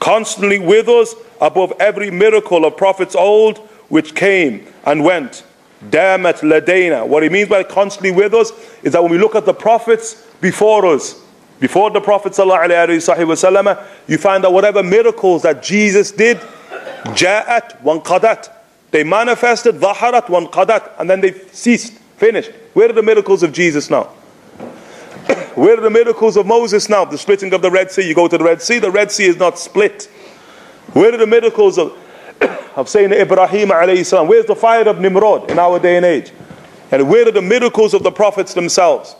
constantly with us above every miracle of prophets old which came and went. Damat ladaina. What he means by constantly with us is that when we look at the prophets before us, before the Prophet ﷺ, you find that whatever miracles that Jesus did, ja'at wanqadat, they manifested, dhaharat wanqadat, and then they ceased, finished. Where are the miracles of Jesus now? Where are the miracles of Moses now? The splitting of the Red Sea. You go to the Red Sea is not split. Where are the miracles of Sayyidina Ibrahim alayhi salam? Where's the fire of Nimrod in our day and age? And where are the miracles of the prophets themselves?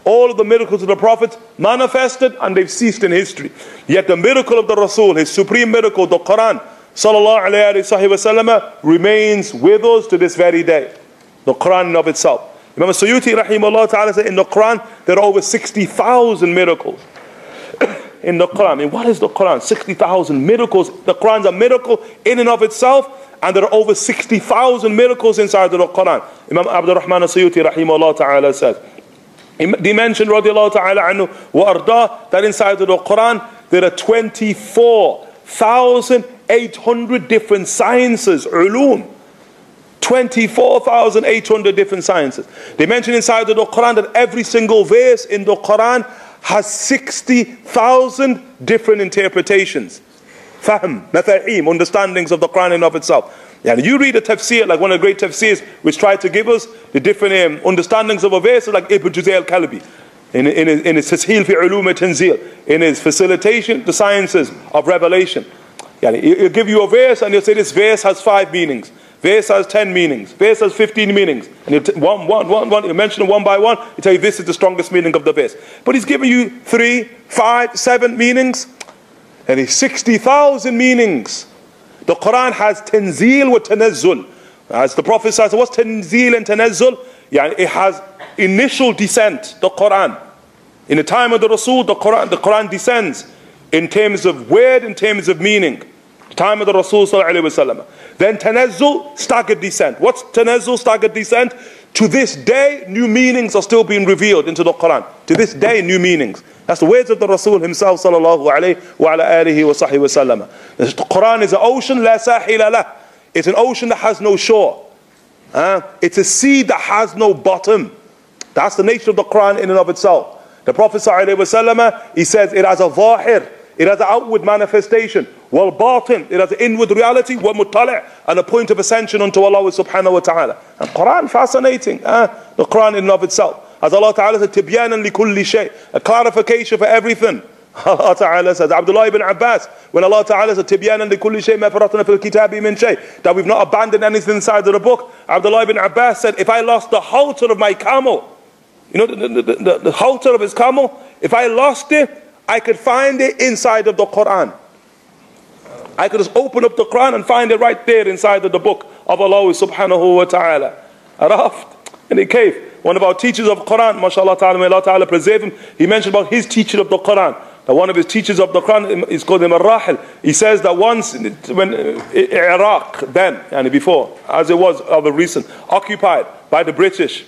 All of the miracles of the prophets manifested and they've ceased in history. Yet the miracle of the Rasul, his supreme miracle, the Quran, sallallahu alayhi wa sallam, remains with us to this very day. The Quran in of itself. Imam Suyuti rahimahullah ta'ala said in the Quran there are over 60,000 miracles. In the Quran. I mean, what is the Quran? 60,000 miracles. The Quran's a miracle in and of itself, and there are over 60,000 miracles inside of the Quran. Imam Abdul Rahman al-Suyuti rahimahullah ta'ala says. He mentioned radiallahu ta'ala anhu wa arda that inside of the Quran there are 24,800 different sciences, ulum. 24,800 different sciences. They mention inside of the Quran that every single verse in the Quran has 60,000 different interpretations. Fahm, mafahim, understandings of the Quran in of itself. And you read a tafsir, like one of the great tafsirs, which try to give us the different understandings of a verse, like Ibn Juzay al-Kalbi, in his Tasheel fi Ulum al-Tanzil, in his facilitation, the sciences of revelation. He'll give you a verse and he'll say this verse has 5 meanings. Verse has 10 meanings. Verse has 15 meanings. And he'll mention them one by one. He'll tell you this is the strongest meaning of the verse. But he's giving you 3, 5, 7 meanings. And it's 60,000 meanings. The Quran has tanzeel wa tanazzul. As the Prophet says, what's tanzeel and tanazzul? Yeah, it has initial descent, the Quran. In the time of the Rasul, the Quran descends in terms of word, in terms of meaning. The time of the Rasul sallallahu alaihi wasallam. Then tanazzul, staggered descent. What's tanazzul, staggered descent? To this day, new meanings are still being revealed into the Quran. To this day, new meanings. That's the words of the Rasul himself sallallahu alayhi wa ala alihi wa sahbihi wa sallam. The Quran is an ocean, la sahila lah. It's an ocean that has no shore. It's a sea that has no bottom. That's the nature of the Quran in and of itself. The Prophet sallallahu alayhi wa sallam, he says it has a zahir, it has an outward manifestation. Wal batin, it has an inward reality. Wal muttali', and a point of ascension unto Allah subhanahu wa ta'ala. And Quran, fascinating. The Quran in and of itself. As Allah Ta'ala said, Tibyanan li kulli shay, a clarification for everything. Allah Ta'ala says, Abdullah ibn Abbas, when Allah Ta'ala said, Tibyanan li kulli shay, ma faratna fil kitabi min shay, that we've not abandoned anything inside of the book. Abdullah ibn Abbas said, if I lost the halter of my camel, you know, the halter of his camel, if I lost it, I could find it inside of the Quran. I could just open up the Quran and find it right there inside of the book of Allah subhanahu wa ta'ala. Araft, in a cave. One of our teachers of Quran, mashallah ta'ala, may Allah ta'ala preserve him, he mentioned about his teacher of the Quran. That one of his teachers of the Quran is called Ar-Rahil. He says that once when Iraq, then and before, as it was of a recent, occupied by the British.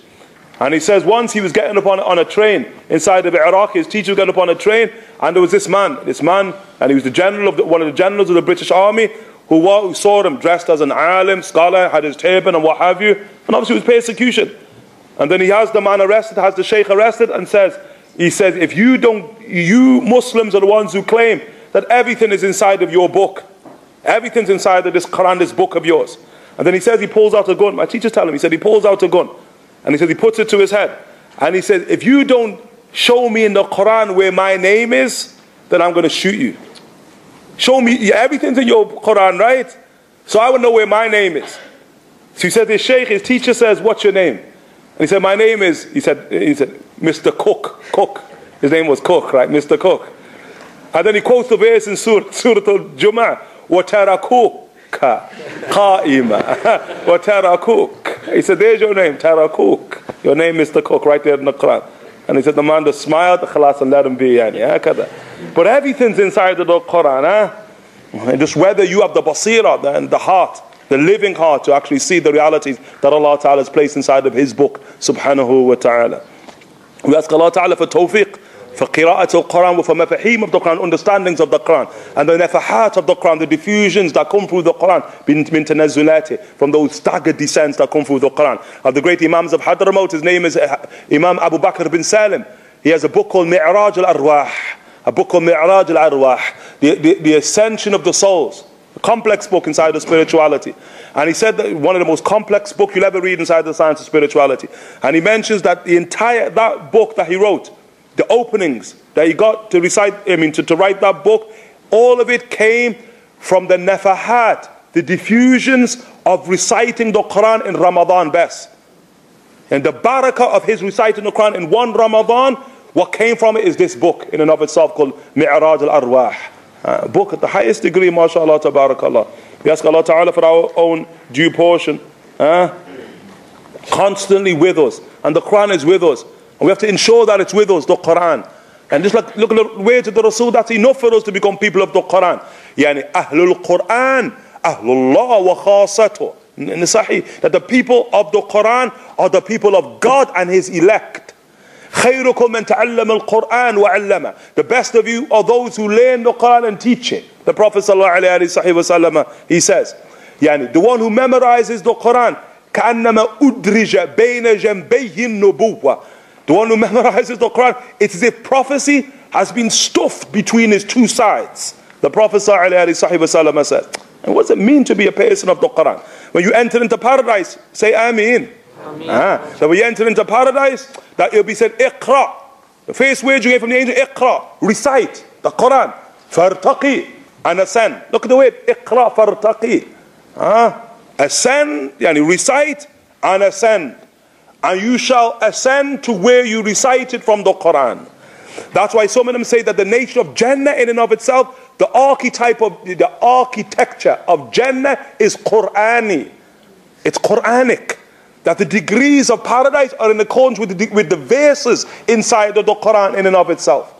And he says once he was getting up on a train inside of Iraq, his teacher was getting up on a train, and there was this man, and he was the general of one of the generals of the British Army, who saw him dressed as an alim, scholar, had his turban and what have you, and obviously it was persecution. And then he has the man arrested, has the Sheikh arrested, and he says, if you Muslims are the ones who claim that everything is inside of your book, everything's inside of this Quran, this book of yours. And then he says he pulls out a gun. My teacher tell him, he said he pulls out a gun. And he said he puts it to his head. And he said, if you don't show me in the Quran where my name is, then I'm going to shoot you. Show me, everything's in your Quran, right? So I would know where my name is. So he said, the Sheikh, his teacher says, what's your name? And he said, my name is, he said, Mr. Cook. Cook. His name was Cook, right? Mr. Cook. And then he quotes the verse in Surah Al-Jumu'ah. وَتَرَكُوكَ قَائِمًا وَتَرَكُوكَ. He said, there's your name, Tarakuk. Your name is Mr. Cook, right there in the Quran. And he said, the man just smiled, khalas, and let him be. But everything's inside of the Quran. And just whether you have the basira and the heart, the living heart, to actually see the realities that Allah Ta'ala has placed inside of His book, subhanahu wa ta'ala. We ask Allah Ta'ala for tawfiq, for qira'at al-Quran, for mafahim of the Quran, understandings of the Quran, and the nafahat of the Quran, the diffusions that come through the Quran, min tanazzulati, from those staggered descents that come through the Quran. Of the great Imams of Hadramaut, his name is Imam Abu Bakr bin Salim. He has a book called Mi'raj al-Arwah, a book called Mi'raj al-Arwah, the ascension of the souls. A complex book inside of spirituality. And he said that one of the most complex books you'll ever read inside the science of spirituality. And he mentions that that book that he wrote, the openings that he got to recite, to write that book, all of it came from the nafahat, the diffusions of reciting the Quran in Ramadan best. And the barakah of his reciting the Quran in one Ramadan, what came from it is this book in and of itself called Mi'raj al-Arwah. Book at the highest degree, mashallah, tabarakallah. We ask Allah Ta'ala for our own due portion. Constantly with us. And the Quran is with us. And we have to ensure that it's with us, the Quran. And just like, look at the way to the Rasul, that's enough for us to become people of the Quran. Yani, Ahlul Quran, Ahlullah wa khasatuh. In the Sahih, that the people of the Quran are the people of God and His elect. خيركم من تعلم القرآن وعلمه. The best of you are those who learn the Quran and teach it. The Prophet ﷺ, he says, yani, the one who memorizes the Quran, كأنما أدرج بين جنبيه النبوة. The one who memorizes the Quran, it's as if prophecy has been stuffed between his two sides. The Prophet ﷺ said. And what does it mean to be a person of the Quran? When you enter into paradise, say Ameen. So when you enter into paradise, that you'll be said, Iqra. The first word you get from the angel, Iqra. Recite the Quran. Fartaqi. And ascend. Look at the word, Iqra fartaqi. Ascend, yani recite and ascend. And you shall ascend to where you recited from the Quran. That's why some of them say that the nature of Jannah in and of itself, the architecture of Jannah is Qur'ani. It's Qur'anic. That the degrees of paradise are in accordance with the verses inside of the Quran in and of itself.